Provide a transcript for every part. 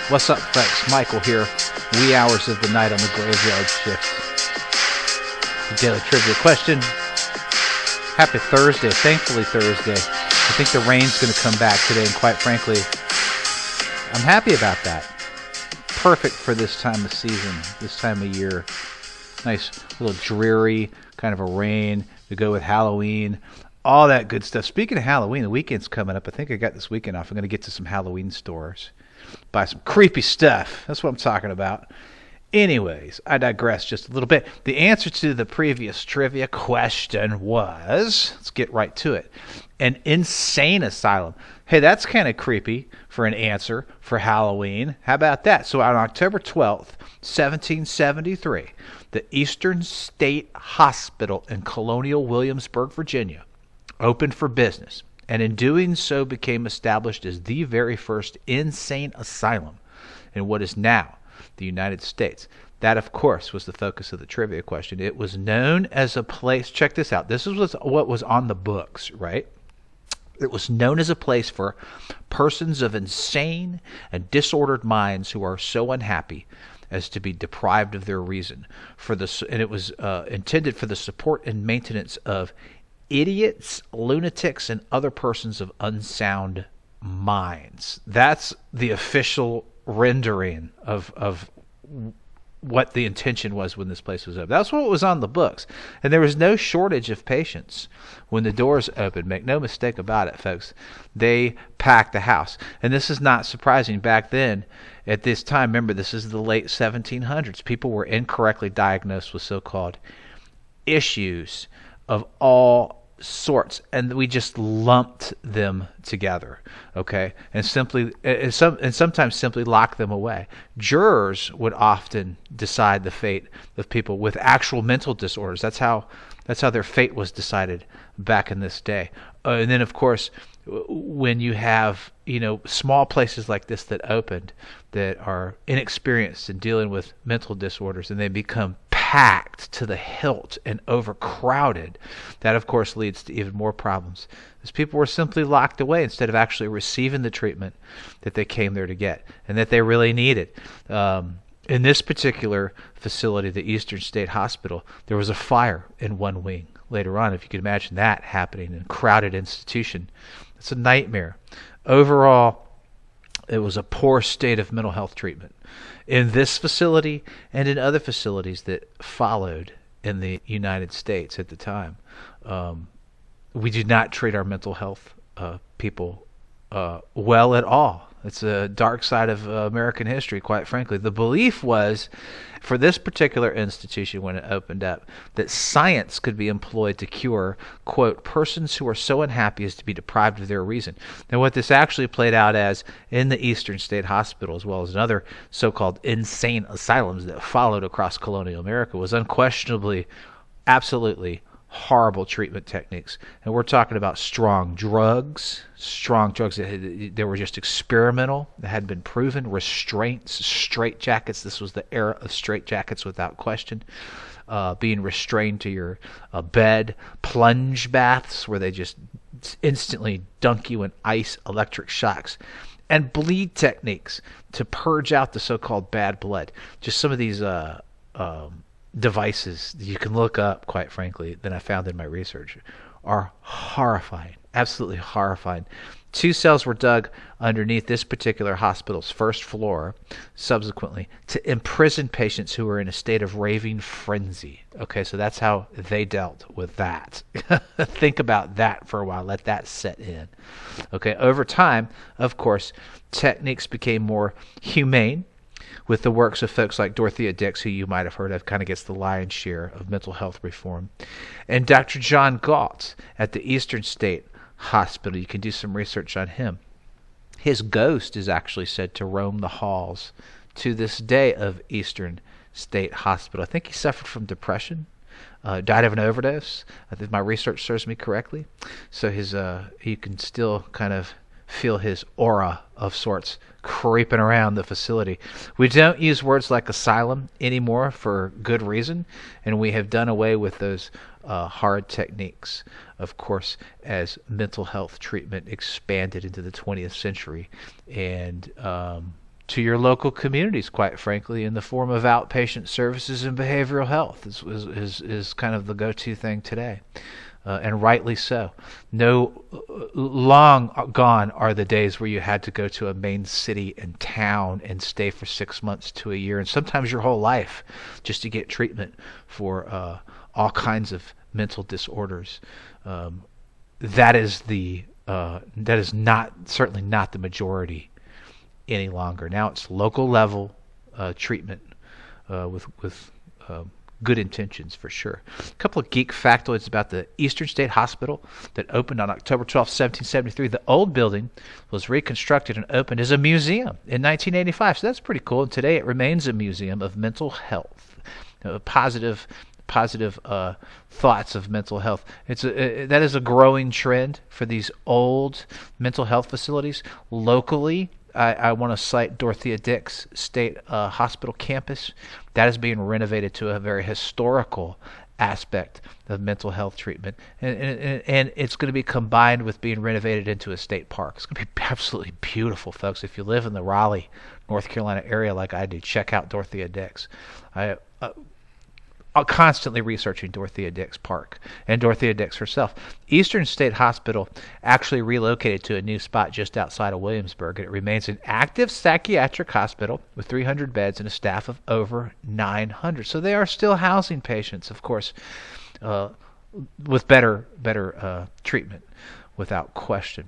What's up, folks? Michael here. Wee hours of the night on the graveyard shift. The daily trivia question. Happy Thursday. Thankfully Thursday. I think the rain's going to come back today, and quite frankly, I'm happy about that. Perfect for this time of season, this time of year. Nice little dreary kind of a rain to go with Halloween. All that good stuff. Speaking of Halloween, the weekend's coming up. I think I got this weekend off. I'm going to get to some Halloween stores. Buy some creepy stuff. That's what I'm talking about. Anyways, I digress just a little bit. The answer to the previous trivia question was, let's get right to it, an insane asylum. Hey, that's kind of creepy for an answer for Halloween. How about that? So on October 12th, 1773, the Eastern State Hospital in Colonial Williamsburg, Virginia, opened for business, and in doing so became established as the very first insane asylum in what is now the United States. That, of course, was the focus of the trivia question. It was known as a place, check this out, this is what was on the books, right? It was known as a place for persons of insane and disordered minds who are so unhappy as to be deprived of their reason. And it was intended for the support and maintenance of idiots, lunatics, and other persons of unsound minds. That's the official rendering of what the intention was when this place was open. That's what was on the books. And there was no shortage of patients when the doors opened. Make no mistake about it, folks. They packed the house. And this is not surprising. Back then, at this time, remember, this is the late 1700s. People were incorrectly diagnosed with so-called issues of all sorts, and we just lumped them together, okay, and sometimes simply locked them away. Jurors would often decide the fate of people with actual mental disorders. That's how their fate was decided back in this day. And then, of course, when you have small places like this that opened that are inexperienced in dealing with mental disorders, and they become packed to the hilt and overcrowded, that of course leads to even more problems, as people were simply locked away instead of actually receiving the treatment that they came there to get and that they really needed. In this particular facility, the Eastern State Hospital, there was a fire in one wing later on. If you could imagine that happening in a crowded institution, it's a nightmare. Overall, it was a poor state of mental health treatment in this facility and in other facilities that followed in the United States at the time. We did not treat our mental health people well at all. It's a dark side of American history, quite frankly. The belief was, for this particular institution when it opened up, that science could be employed to cure, quote, persons who are so unhappy as to be deprived of their reason. Now, what this actually played out as in the Eastern State Hospital, as well as in other so-called insane asylums that followed across colonial America, was unquestionably, absolutely horrible treatment techniques. And we're talking about strong drugs that were just experimental, that had been proven, restraints, straitjackets. This was the era of straitjackets without question. Being restrained to your bed, plunge baths where they just instantly dunk you in ice, electric shocks, and bleed techniques to purge out the so-called bad blood. Just some of these devices that you can look up, quite frankly, that I found in my research, are horrifying, absolutely horrifying. 2 cells were dug underneath this particular hospital's first floor, subsequently, to imprison patients who were in a state of raving frenzy. Okay, so that's how they dealt with that. Think about that for a while. Let that set in. Okay, over time, of course, techniques became more humane, with the works of folks like Dorothea Dix, who you might have heard of, kind of gets the lion's share of mental health reform. And Dr. John Galt at the Eastern State Hospital, you can do some research on him. His ghost is actually said to roam the halls to this day of Eastern State Hospital. I think he suffered from depression, died of an overdose. I think my research serves me correctly. So you can still kind of feel his aura of sorts creeping around the facility. We don't use words like asylum anymore for good reason, and we have done away with those hard techniques, of course, as mental health treatment expanded into the 20th century. And to your local communities, quite frankly, in the form of outpatient services and behavioral health is kind of the go-to thing today, and rightly so. No, long gone are the days where you had to go to a main city and town and stay for 6 months to a year, and sometimes your whole life, just to get treatment for all kinds of mental disorders. That is certainly not the majority any longer. Now it's local level treatment with good intentions, for sure. A couple of geek factoids about the Eastern State Hospital that opened on October 12, 1773. The old building was reconstructed and opened as a museum in 1985, so that's pretty cool. And today it remains a museum of mental health. Positive thoughts of mental health. That is a growing trend for these old mental health facilities. Locally, I want to cite Dorothea Dix State Hospital campus. That is being renovated to a very historical aspect of mental health treatment, and it's going to be combined with being renovated into a state park. It's going to be absolutely beautiful, folks. If you live in the Raleigh, North Carolina area like I do, check out Dorothea Dix. I'm constantly researching Dorothea Dix Park and Dorothea Dix herself. Eastern State Hospital actually relocated to a new spot just outside of Williamsburg, and it remains an active psychiatric hospital with 300 beds and a staff of over 900. So they are still housing patients, of course, with better treatment, without question.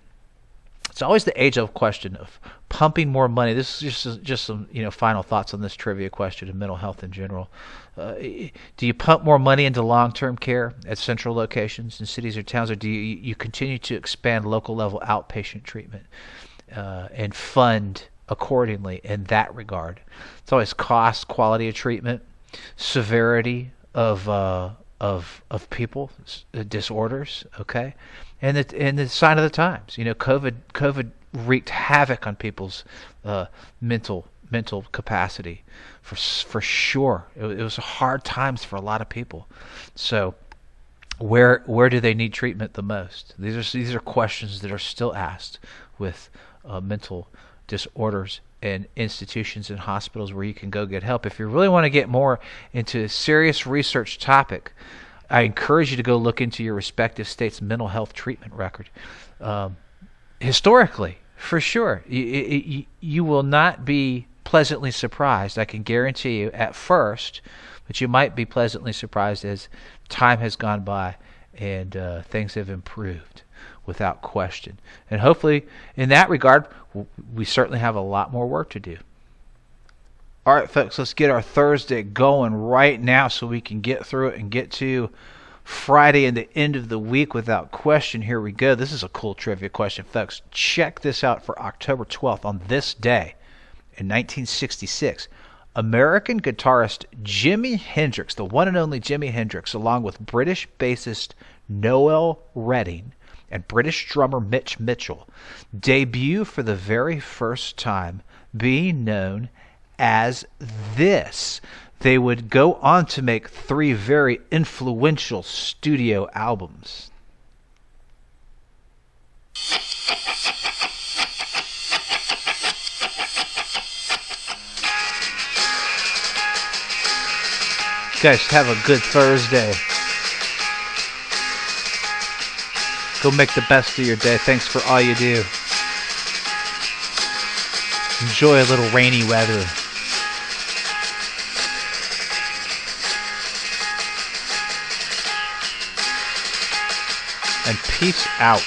It's always the age-old question of pumping more money. This is just some final thoughts on this trivia question of mental health in general. Do you pump more money into long-term care at central locations in cities or towns, or do you continue to expand local-level outpatient treatment and fund accordingly in that regard? It's always cost, quality of treatment, severity of people disorders, okay, and the sign of the times. COVID wreaked havoc on people's mental capacity, for sure. It was hard times for a lot of people. So where do they need treatment the most? These are questions that are still asked with mental disorders and institutions and hospitals where you can go get help. If you really want to get more into a serious research topic, I encourage you to go look into your respective state's mental health treatment record. Historically, for sure, you will not be pleasantly surprised, I can guarantee you, at first, but you might be pleasantly surprised as time has gone by and things have improved, without question. And hopefully, in that regard, we certainly have a lot more work to do. All right, folks, let's get our Thursday going right now so we can get through it and get to Friday and the end of the week without question. Here we go. This is a cool trivia question, folks. Check this out for October 12th. On this day in 1966, American guitarist Jimi Hendrix, the one and only Jimi Hendrix, along with British bassist Noel Redding and British drummer Mitch Mitchell, debut for the very first time, being known as this. They would go on to make 3 very influential studio albums. You guys have a good Thursday. Go make the best of your day. Thanks for all you do. Enjoy a little rainy weather. And peace out.